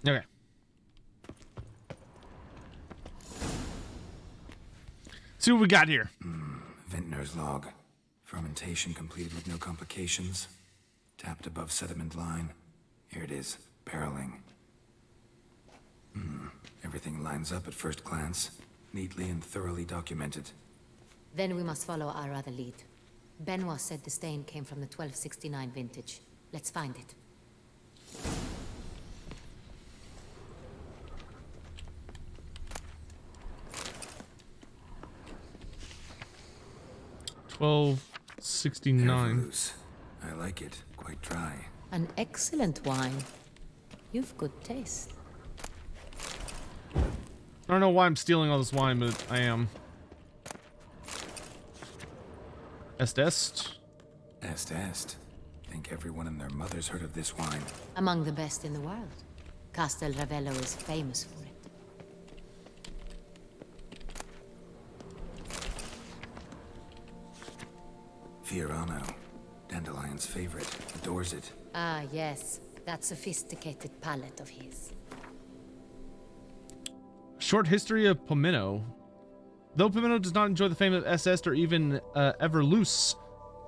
Okay. See what we got here. Vintner's log. Fermentation completed with no complications. Tapped above sediment line. Here it is. Barreling. Everything lines up at first glance. Neatly and thoroughly documented. Then we must follow our other lead. Benoit said the stain came from the 1269 vintage. Let's find it. $12.69. Loose. I like it. Quite dry. An excellent wine. You've good taste. I don't know why I'm stealing all this wine, but I am. Est. Est. Think everyone and their mother's heard of this wine. Among the best in the world. Castel Ravello is famous for it. Fiorano. Dandelion's favorite. Adores it. Ah, yes. That sophisticated palate of his. Short history of Pomino. Though Pomino does not enjoy the fame of Est or even Everloose,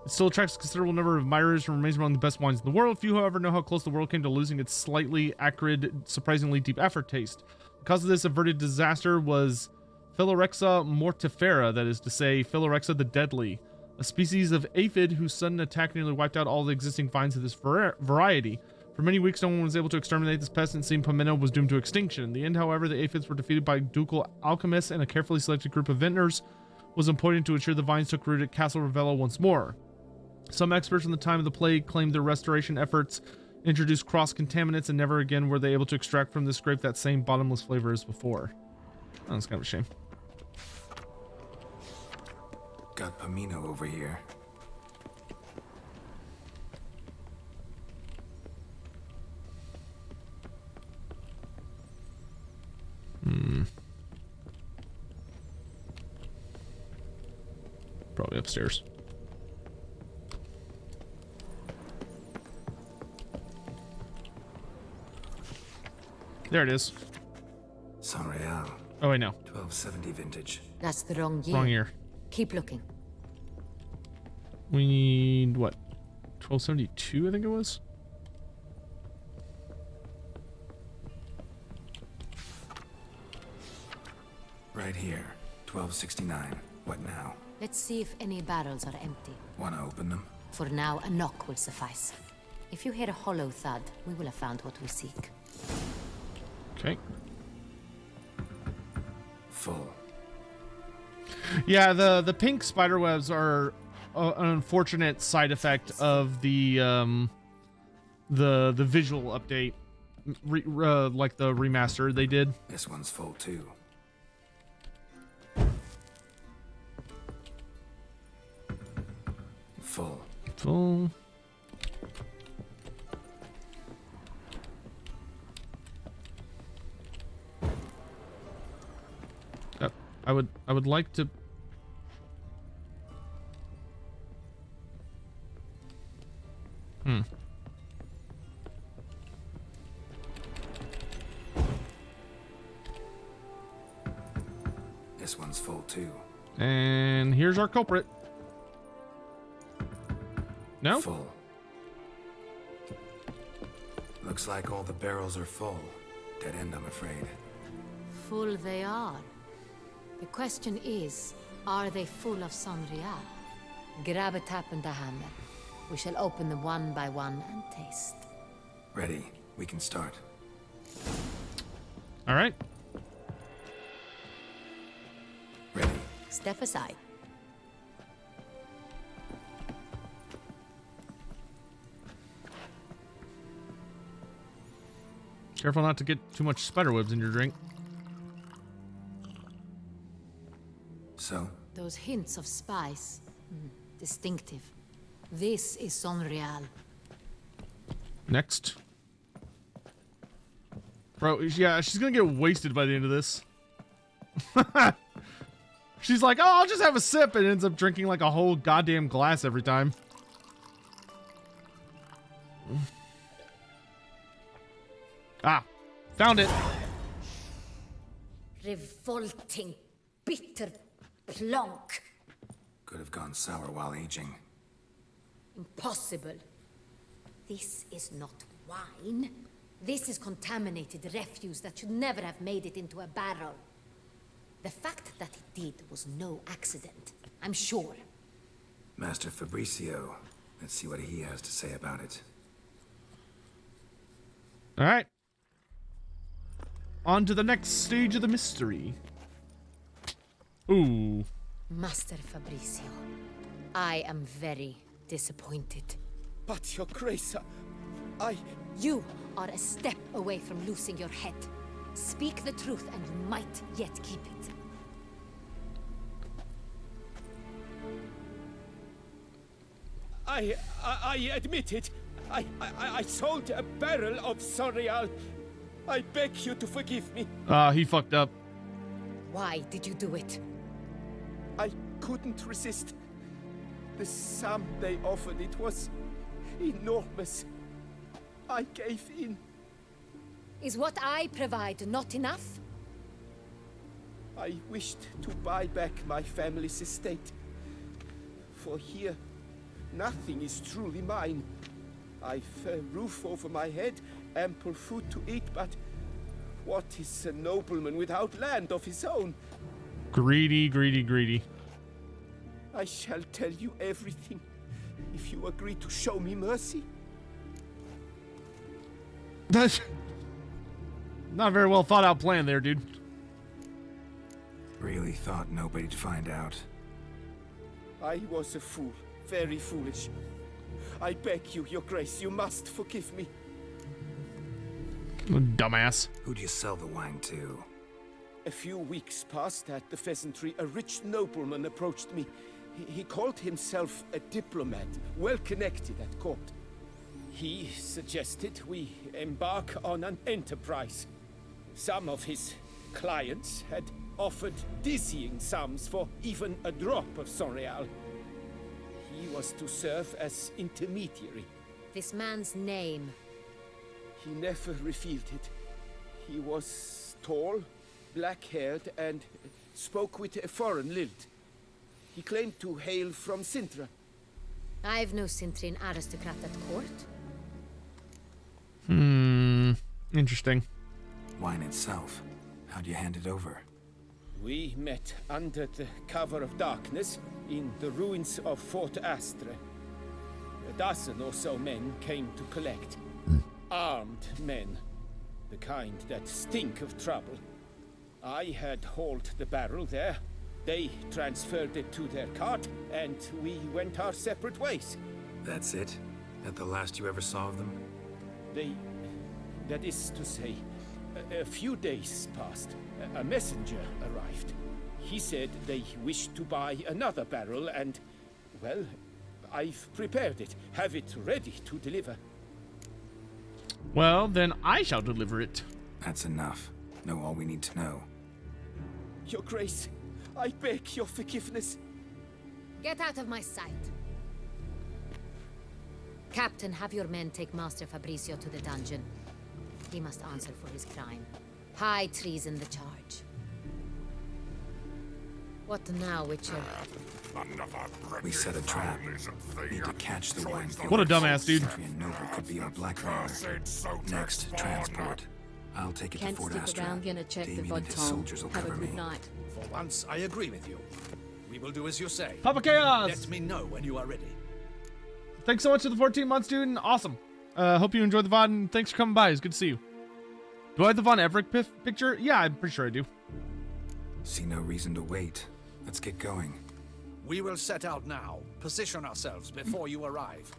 it still attracts a considerable number of admirers and remains among the best wines in the world. Few, however, know how close the world came to losing its slightly acrid, surprisingly deep aftertaste. The cause of this averted disaster was Phyllorexa mortifera, that is to say, Phyllorexa the deadly, a species of aphid whose sudden attack nearly wiped out all the existing vines of this variety. For many weeks, no one was able to exterminate this pest, and it seemed Pomino was doomed to extinction. In the end, however, the aphids were defeated by ducal alchemists, and a carefully selected group of vintners was appointed to ensure the vines took root at Castle Ravello once more. Some experts in the time of the plague claimed their restoration efforts introduced cross-contaminants, and never again were they able to extract from this grape that same bottomless flavor as before. Oh, that's kind of a shame. Got Pomino over here. Probably upstairs. There it is. San Real. Oh, wait, no. 1270 vintage. That's the wrong year. Wrong year. Keep looking. We need, what? 1272, I think it was? Right here. 1269. What now? Let's see if any barrels are empty. Wanna open them? For now, a knock will suffice. If you hear a hollow thud, we will have found what we seek. Okay. Full. Yeah, the pink spider webs are an unfortunate side effect of the visual update, like the remaster they did. This one's full too. Full. Full. I would like to. This one's full too. And here's our culprit. No? Full. Looks like all the barrels are full. Dead end, I'm afraid. Full they are. The question is, are they full of Sanrial? Grab a tap and a hammer. We shall open them one by one and taste. Ready. We can start. All right. Ready. Step aside. Careful not to get too much spiderwebs in your drink. So? Those hints of spice. Distinctive. This is Sonreal. Next. Bro, yeah, she's gonna get wasted by the end of this. She's like, oh, I'll just have a sip, and ends up drinking like a whole goddamn glass every time. Ah. Found it. Revolting, bitter plonk. Could have gone sour while aging. Impossible. This is not wine. This is contaminated refuse that should never have made it into a barrel. The fact that it did was no accident, I'm sure. Master Fabricio. Let's see what he has to say about it. All right. On to the next stage of the mystery. Ooh. Master Fabricio, I am very disappointed. But your grace, You are a step away from losing your head. Speak the truth and you might yet keep it. I admit it. I sold a barrel of Sonreal. I beg you to forgive me. He fucked up. Why did you do it? I couldn't resist. The sum they offered, it was enormous. I gave in. Is what I provide not enough? I wished to buy back my family's estate. For here, nothing is truly mine. I've a roof over my head, ample food to eat, but what is a nobleman without land of his own? Greedy, greedy, greedy. I shall tell you everything, if you agree to show me mercy. That's not a very well thought out plan there, dude. Really thought nobody'd find out. I was a fool, very foolish. I beg you, your grace, you must forgive me. Dumbass. Who'd you sell the wine to? A few weeks past at the pheasantry, a rich nobleman approached me. He called himself a diplomat, well connected at court. He suggested we embark on an enterprise. Some of his clients had offered dizzying sums for even a drop of Sonreal. He was to serve as intermediary. This man's name. He never revealed it. He was tall, black-haired, and spoke with a foreign lilt. He claimed to hail from Sintra. I've no Sintrian aristocrat at court. Interesting. Wine itself, how'd you hand it over? We met under the cover of darkness in the ruins of Fort Astre. A dozen or so men came to collect. Armed men, the kind that stink of trouble. I had hauled the barrel there. They transferred it to their cart, and we went our separate ways. That's it? That the last you ever saw of them? That is to say, a few days passed. A messenger arrived. He said they wished to buy another barrel and, well, I've prepared it. Have it ready to deliver. Well, then I shall deliver it. That's enough. Know all we need to know. Your Grace, I beg your forgiveness. Get out of my sight. Captain, have your men take Master Fabricio to the dungeon. He must answer for his crime. High treason the charge. What now, Witcher? We set a trap. Need to catch the wine. What a dumbass, dude. And Noble could be our blackmailer. Next, transport. I'll take it to Can't Fort stick Astra. around, gonna check the Damien and his Vodton. soldiers will Have a cover good me. night. For once, I agree with you. We will do as you say. Papa Chaos! Let me know when you are ready. Thanks so much for the 14 months, dude. And awesome. Hope you enjoyed the VOD, and thanks for coming by. It's good to see you. Do I have the Von Everett picture? Yeah, I'm pretty sure I do. See no reason to wait. Let's get going. We will set out now. Position ourselves before you arrive.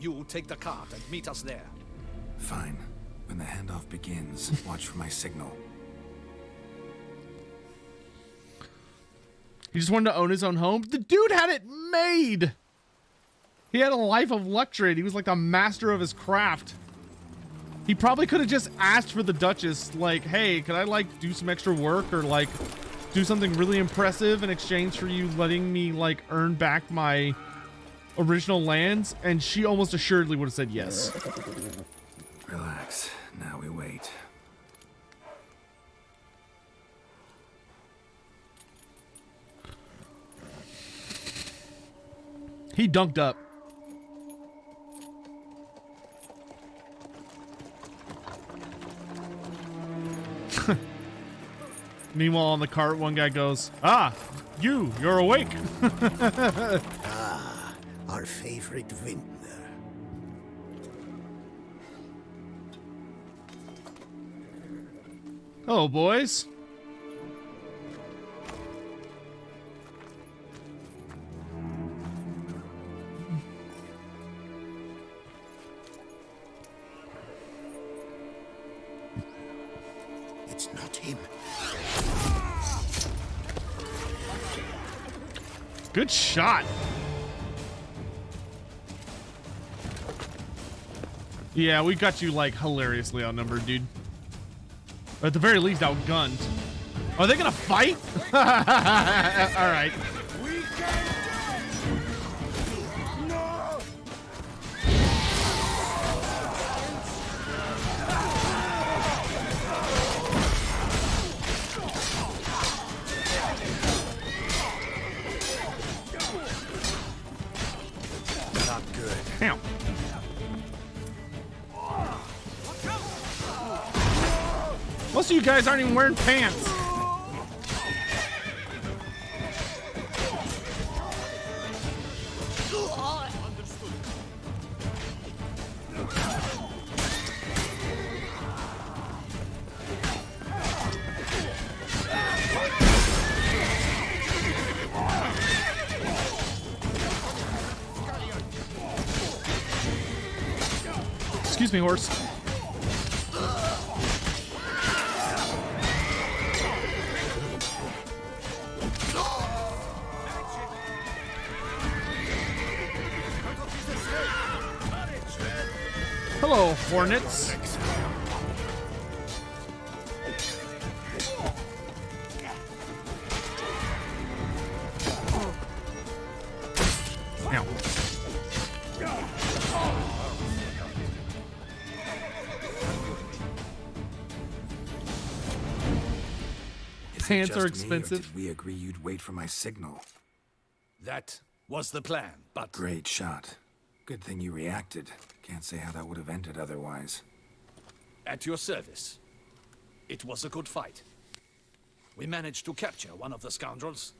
You'll take the cart and meet us there. Fine. When the handoff begins, watch for my signal. He just wanted to own his own home. The dude had it made. He had a life of luxury. He was like the master of his craft. He probably could have just asked for the Duchess, like, hey, could I like do some extra work or like do something really impressive in exchange for you letting me like earn back my original lands? And she almost assuredly would have said yes. Relax. Now we wait. He dunked up. Meanwhile, on the cart, one guy goes, "Ah, you're awake." Our favorite vintner. Hello, boys. It's not him. Good shot. Yeah, we got you like hilariously outnumbered, dude. Or at the very least, outgunned. Are they gonna fight? All right. Not good. Damn. Most of you guys aren't even wearing pants. Excuse me, horse. Hello, hornets. Ow. Is it Pants just are me, or expensive. did we agree you'd wait for my signal? That was the plan, but Great shot. Good thing you reacted. Can't say how that would have ended otherwise. at your service. It was a good fight. We managed to capture one of the scoundrels.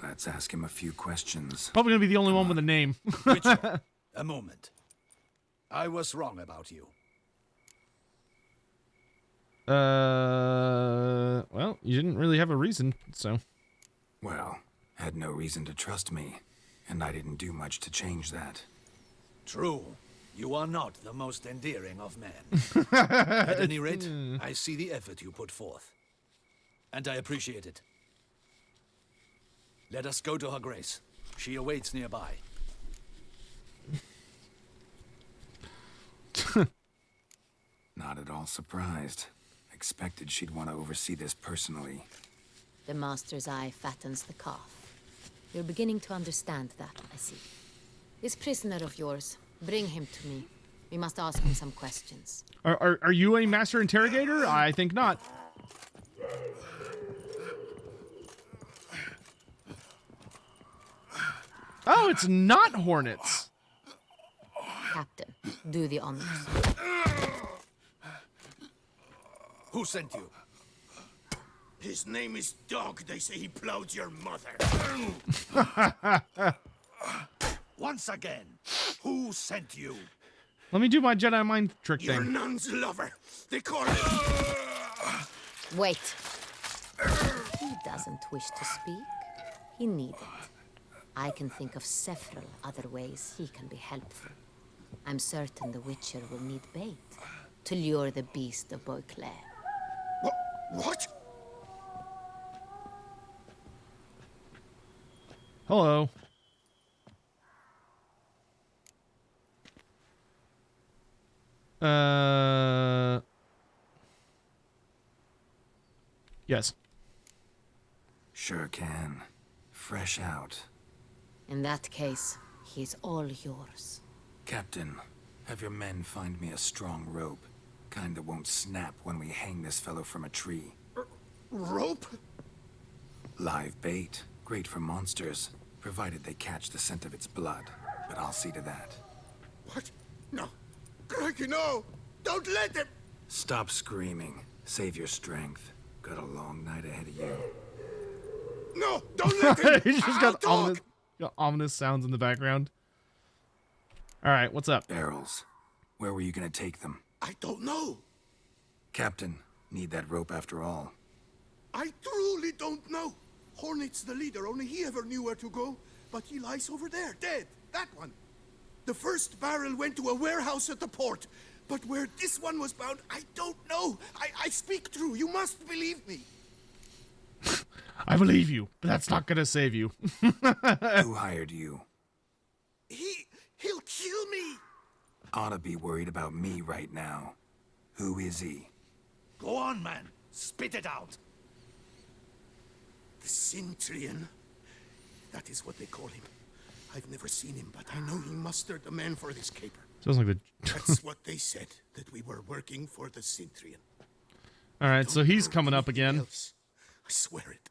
Let's ask him a few questions. Probably gonna be the only one with a name. Witcher, a moment. I was wrong about you. Well, you didn't really have a reason, so. Well, had no reason to trust me, and I didn't do much to change that. True. You are not the most endearing of men. At any rate, I see the effort you put forth. And I appreciate it. Let us go to her grace. She awaits nearby. Not at all surprised. Expected she'd want to oversee this personally. The master's eye fattens the calf. You're beginning to understand that, I see. This prisoner of yours, bring him to me. We must ask him some questions. Are you a master interrogator? I think not. Oh, it's not hornets. Captain, do the honors. Who sent you? His name is Dog. They say he plowed your mother. Once again, who sent you? Let me do my Jedi mind trick Your thing. nun's lover. They call it. Wait. He doesn't wish to speak. He needn't. I can think of several other ways he can be helpful. I'm certain the Witcher will need bait to lure the beast of Beauclair. What? Hello. Yes. Sure can. Fresh out. In that case, he's all yours. Captain, have your men find me a strong rope. Kind that won't snap when we hang this fellow from a tree. Rope? Live bait. Great for monsters, provided they catch the scent of its blood. but I'll see to that. What? No. Crikey, no! Don't let him! Stop screaming. Save your strength. Got a long night ahead of you. No! Don't let him! He's just I'll got talk! ominous sounds in the background. All right, what's up? Barrels. Where were you gonna take them? I don't know. Captain, need that rope after all. I truly don't know. Hornet's the leader, only he ever knew where to go. But he lies over there, dead. That one. The first barrel went to a warehouse at the port. But where this one was bound, I don't know. I speak true. You must believe me. I believe you, but that's not gonna save you. Who hired you? He'll kill me. Ought to be worried about me right now. Who is he? Go on, man. Spit it out. The Cintrian. That is what they call him. I've never seen him, but I know he mustered the men for this caper. Sounds like the. That's what they said, that we were working for the Cintrian. All right, so he's coming up Anything again. else. I swear it.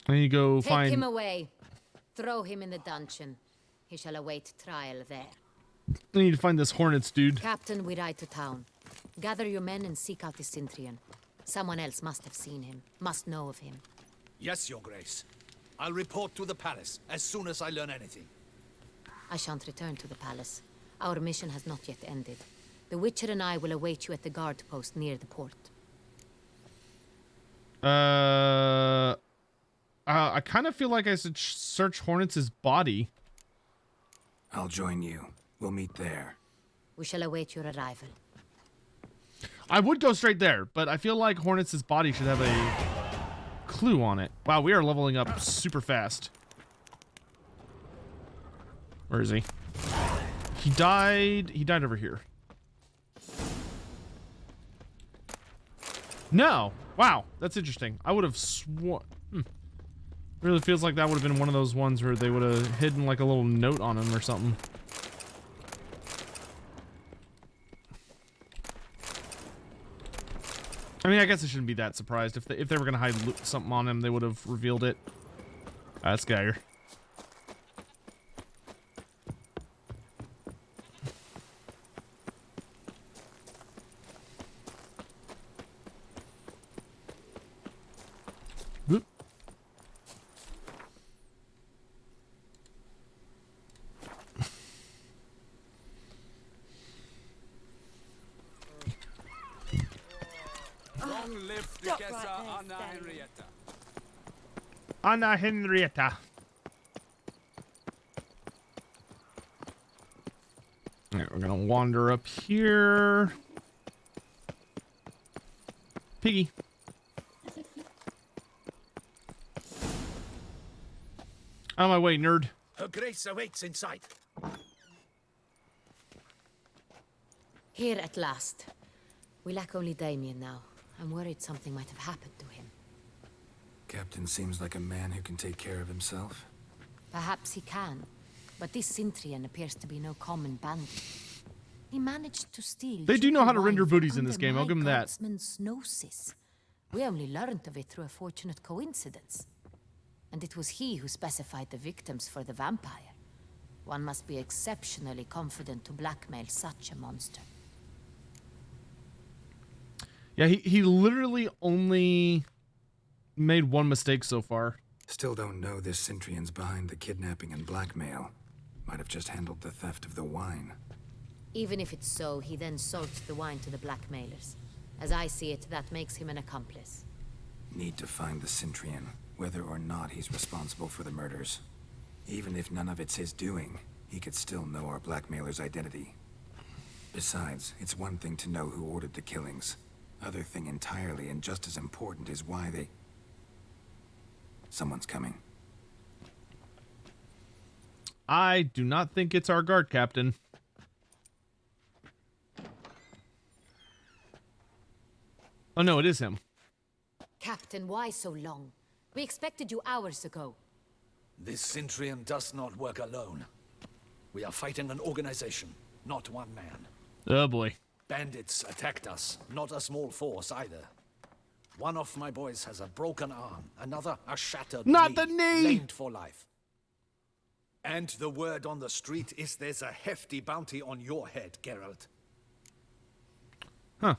I need to go Take find. him away. Throw him in the dungeon. He shall await trial there. I need to find this Hornets dude. Captain, we ride to town. Gather your men and seek out the Cintrian. Someone else must have seen him, must know of him. Yes, Your Grace. I'll report to the palace as soon as I learn anything. I shan't return to the palace. Our mission has not yet ended. The Witcher and I will await you at the guard post near the port. I kind of feel like I should search Hornets' body. I'll join you. We'll meet there. We shall await your arrival. I would go straight there, but I feel like Hornets' body should have a clue on it. Wow, we are leveling up super fast. Where is he? He died over here. No. Wow, that's interesting. I would have sworn. Really feels like that would have been one of those ones where they would have hidden like a little note on him or something. I mean, I guess I shouldn't be that surprised. If they were gonna hide something on him, they would have revealed it. That's Geiger. Whoop. Long live Duchessa Anna Henrietta. Anna Henrietta. Alright, we're gonna wander up here. Piggy. Out of my way, nerd. Her Grace awaits inside. Here at last. We lack only Damien now. I'm worried something might have happened to him. Captain seems like a man who can take care of himself. Perhaps he can, but this Cintrian appears to be no common bandit. He managed to steal. They do know how to wine render from booties in this under game, I'll my give 'em that. guardsman's gnosis. We only learned of it through a fortunate coincidence. And it was he who specified the victims for the vampire. One must be exceptionally confident to blackmail such a monster. Yeah, he literally only made one mistake so far. Still don't know this Cintrian's behind the kidnapping and blackmail. Might have just handled the theft of the wine. Even if it's so, he then sold the wine to the blackmailers. As I see it, that makes him an accomplice. Need to find the Cintrian, whether or not he's responsible for the murders. Even if none of it's his doing, he could still know our blackmailer's identity. Besides, it's one thing to know who ordered the killings. Other thing entirely, and just as important, is why they... Someone's coming. I do not think it's our guard captain. Oh no, it is him. Captain, why so long? We expected you hours ago. This Cintrian does not work alone. We are fighting an organization, not one man. Oh boy. Bandits attacked us, not a small force either. One of my boys has a broken arm, another a shattered Not the knee! lamed for life. And the word on the street is there's a hefty bounty on your head, Geralt. Huh.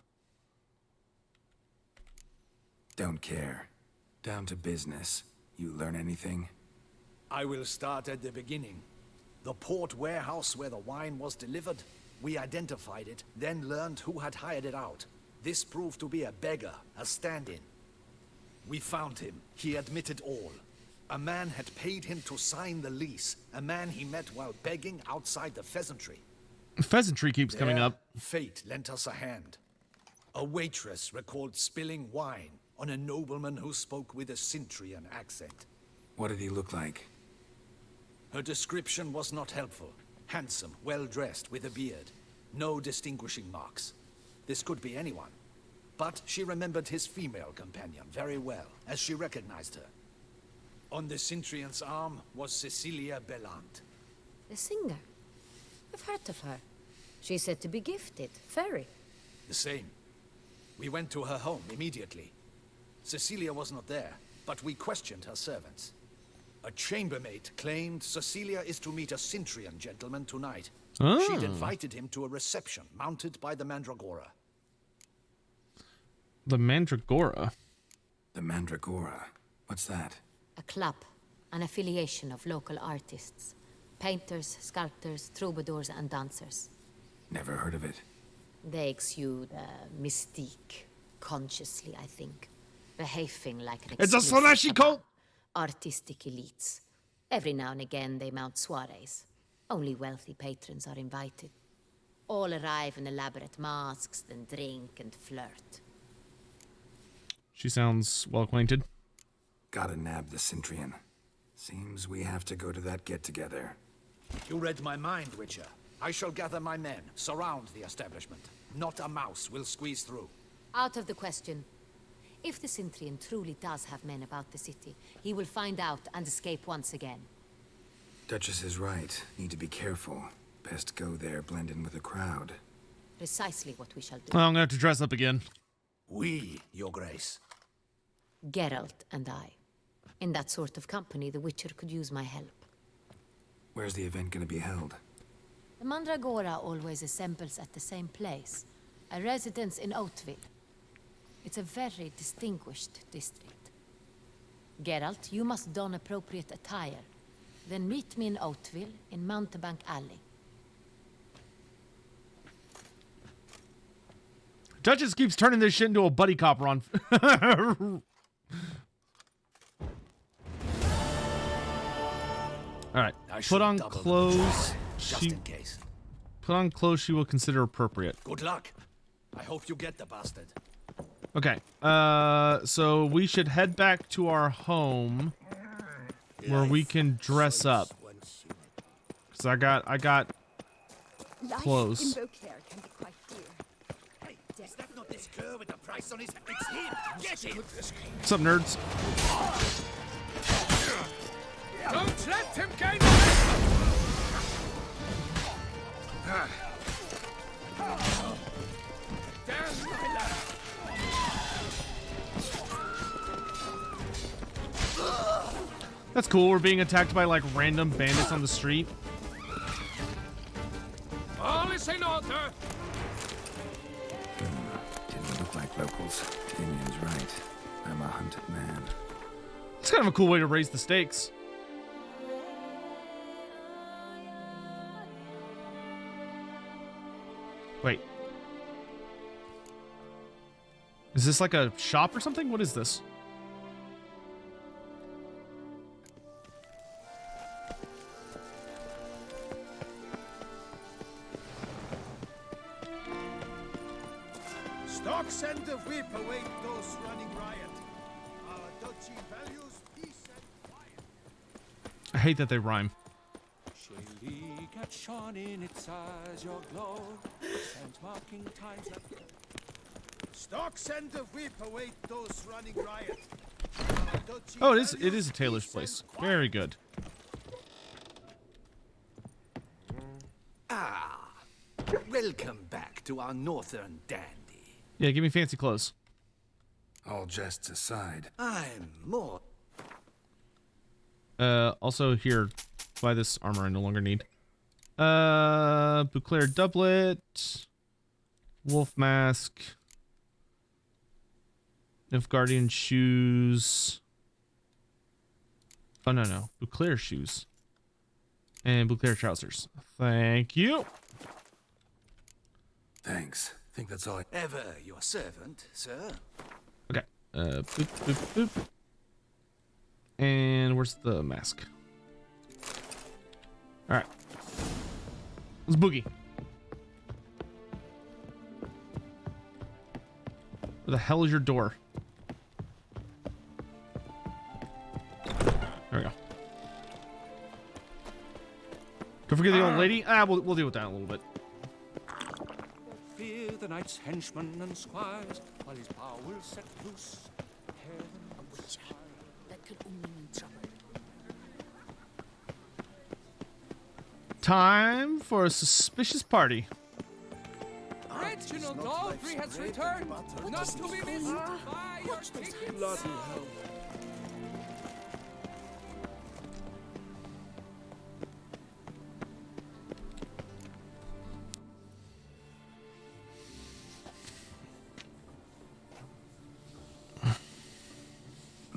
Don't care. Down to business. You learn anything? I will start at the beginning. The port warehouse where the wine was delivered, we identified it, then learned who had hired it out. This proved to be a beggar, a stand-in. We found him. He admitted all. A man had paid him to sign the lease, a man he met while begging outside the pheasantry. Pheasantry keeps coming There, up. Fate lent us a hand. A waitress recalled spilling wine on a nobleman who spoke with a Cintrian accent. What did he look like? Her description was not helpful. Handsome, well-dressed, with a beard. No distinguishing marks. This could be anyone. But she remembered his female companion very well, as she recognized her. On the Cintrian's arm was Cecilia Bellant. The singer. I've heard of her. She's said to be gifted. Fairy. The same. We went to her home immediately. Cecilia was not there, but we questioned her servants. A chambermaid claimed Cecilia is to meet a Cintrian gentleman tonight. Oh. She'd invited him to a reception mounted by the Mandragora. The Mandragora. The Mandragora. What's that? A club. An affiliation of local artists. Painters, sculptors, troubadours, and dancers. Never heard of it. They exude mystique. Consciously, I think. Behaving like an It's a exclusive Sonashi cult! artistic elites. Every now and again they mount soirees. Only wealthy patrons are invited. All arrive in elaborate masks, then drink and flirt. She sounds well acquainted. Gotta nab the Cintrian. Seems we have to go to that get-together. You read my mind, Witcher. I shall gather my men, surround the establishment. Not a mouse will squeeze through. Out of the question. If the Cintrian truly does have men about the city, he will find out and escape once again. Duchess is right. Need to be careful. Best go there, blend in with the crowd. Precisely what we shall do. Well, I'm gonna have to dress up again. We, Your Grace. Geralt and I. In that sort of company, the Witcher could use my help. Where's the event gonna be held? The Mandragora always assembles at the same place, a residence in Oatville. It's a very distinguished district. Geralt, you must don appropriate attire. Then meet me in Oatville, in Mountebank Alley. Duchess keeps turning this shit into a buddy cop run. Alright. Put on clothes. Just in case. Put on clothes she will consider appropriate. Good luck. I hope you get the bastard. Okay. So we should head back to our home where we can dress up. Cause I got clothes. Life in Beauclair can be quite dear. Hey, is that not this cur with the price on his head? It's him! Get him! What's up, nerds? Don't let him gain the Damn my lad! That's cool. We're being attacked by like random bandits on the street. All is in order! Didn't look like locals. Damien's right. I'm a hunted man. It's kind of a cool way to raise the stakes. Wait. Is this like a shop or something? What is this? Stocks and the whip await those running riot. Our duchy values peace and quiet. I hate that they rhyme. Shady cat shone in its eyes, your glow, and marking times that Stocks and the whip await those running riot. Our duchy Oh, it is values a tailor's peace place. and quiet. Very good. Ah, welcome back to our northern dandy. Yeah, give me fancy clothes. All jests aside, I'm more. Also here, buy this armor I no longer need. Bouclair doublet, wolf mask, Nilfgaardian shoes. Oh no, Bouclair shoes. And Bouclair trousers. Thank you. thanks. Think that's all I... Ever your servant, sir. Okay. Boop, boop, boop. And where's the mask? All right. Let's boogie. Where the hell is your door? There we go. Don't forget the old lady. We'll deal with that in a little bit. Fear the knight's henchmen and squires, while his power will set loose. Heaven and sky. That could only mean trouble. Time for a suspicious party. Reginald Aldry has returned, not to be missed by your tickets. Bloody hell.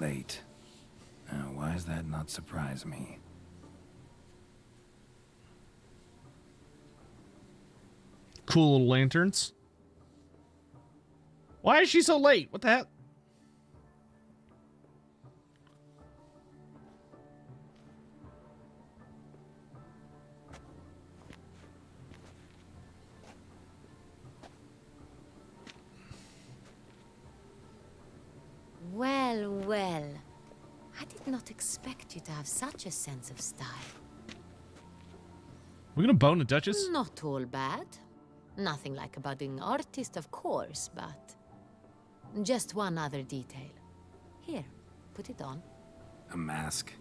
Late. Now, why does that not surprise me? Cool little lanterns. Why is she so late? What the heck? Well, well. I did not expect you to have such a sense of style. We're gonna bone the Duchess? Not all bad. Nothing like a budding artist, of course, but just one other detail. Here, put it on. A mask?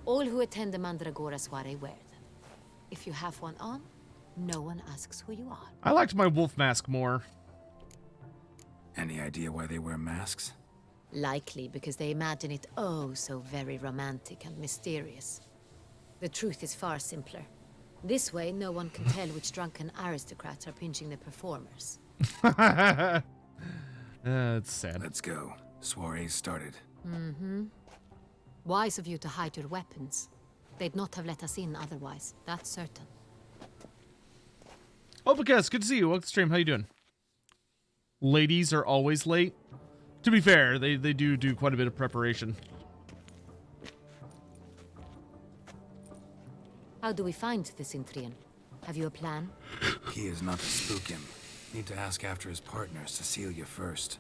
All who attend the Mandragora soiree wear them. If you have one on, no one asks who you are. I liked my wolf mask more. Any idea why they wear masks? Likely because they imagine it oh so very romantic and mysterious. The truth is far simpler. This way, no one can tell which drunken aristocrats are pinching the performers. It's sad. Let's go. Soiree's started. Mm-hmm. Wise of you to hide your weapons. They'd not have let us in otherwise, that's certain. Oh, Lucas, good to see you. Welcome to the stream. How you doing? Ladies are always late. To be fair, they do quite a bit of preparation. How do we find the Cintrian? Have you a plan? He is not to spook him. Need to ask after his partner, Cecilia, first.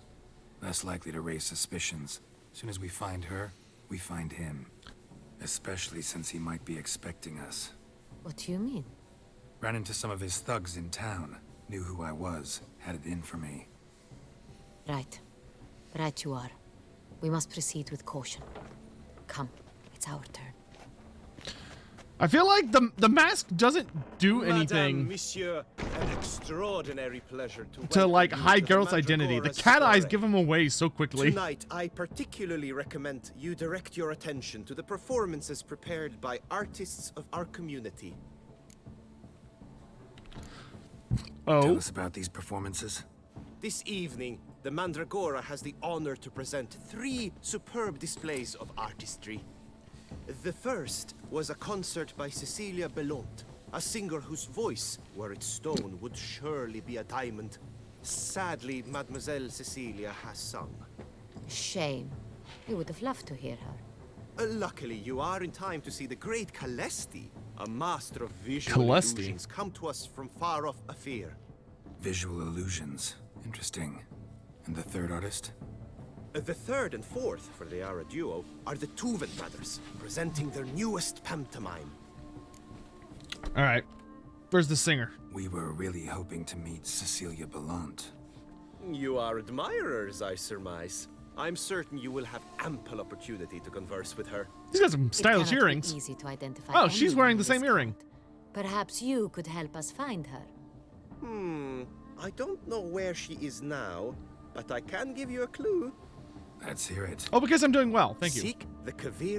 Less likely to raise suspicions. As soon as we find her, we find him. Especially since he might be expecting us. What do you mean? Ran into some of his thugs in town. Knew who I was. Had it in for me. Right. Right you are. We must proceed with caution. Come, it's our turn. I feel like the mask doesn't do anything. Madame, Monsieur, an extraordinary pleasure to like welcome you hide to Geralt's identity. The Mandragora's cat eyes soiree. give him away so quickly. Tonight, I particularly recommend you direct your attention to the performances prepared by artists of our community. Oh. Tell us about these performances. This evening, the Mandragora has the honor to present 3 superb displays of artistry. The first was a concert by Cecilia Belont, a singer whose voice, were it stone, would surely be a diamond. Sadly, Mademoiselle Cecilia has sung. Shame. We would have loved to hear her. Luckily, you are in time to see the great Calesti, a master of visual Calesti? illusions, come to us from far off Afir. Visual illusions. Interesting. And the third artist? The third and fourth, for they are a duo, are the Tuven brothers, presenting their newest pantomime. All right. Where's the singer? We were really hoping to meet Cecilia Belont. You are admirers, I surmise. I'm certain you will have ample opportunity to converse with her. He's got some It stylish cannot be earrings. easy to identify Oh, she's anyone wearing in the same this earring. crowd. Perhaps you could help us find her. I don't know where she is now, but I can give you a clue. Let's hear it. Oh, because I'm doing well. Thank you. Seek the Kavir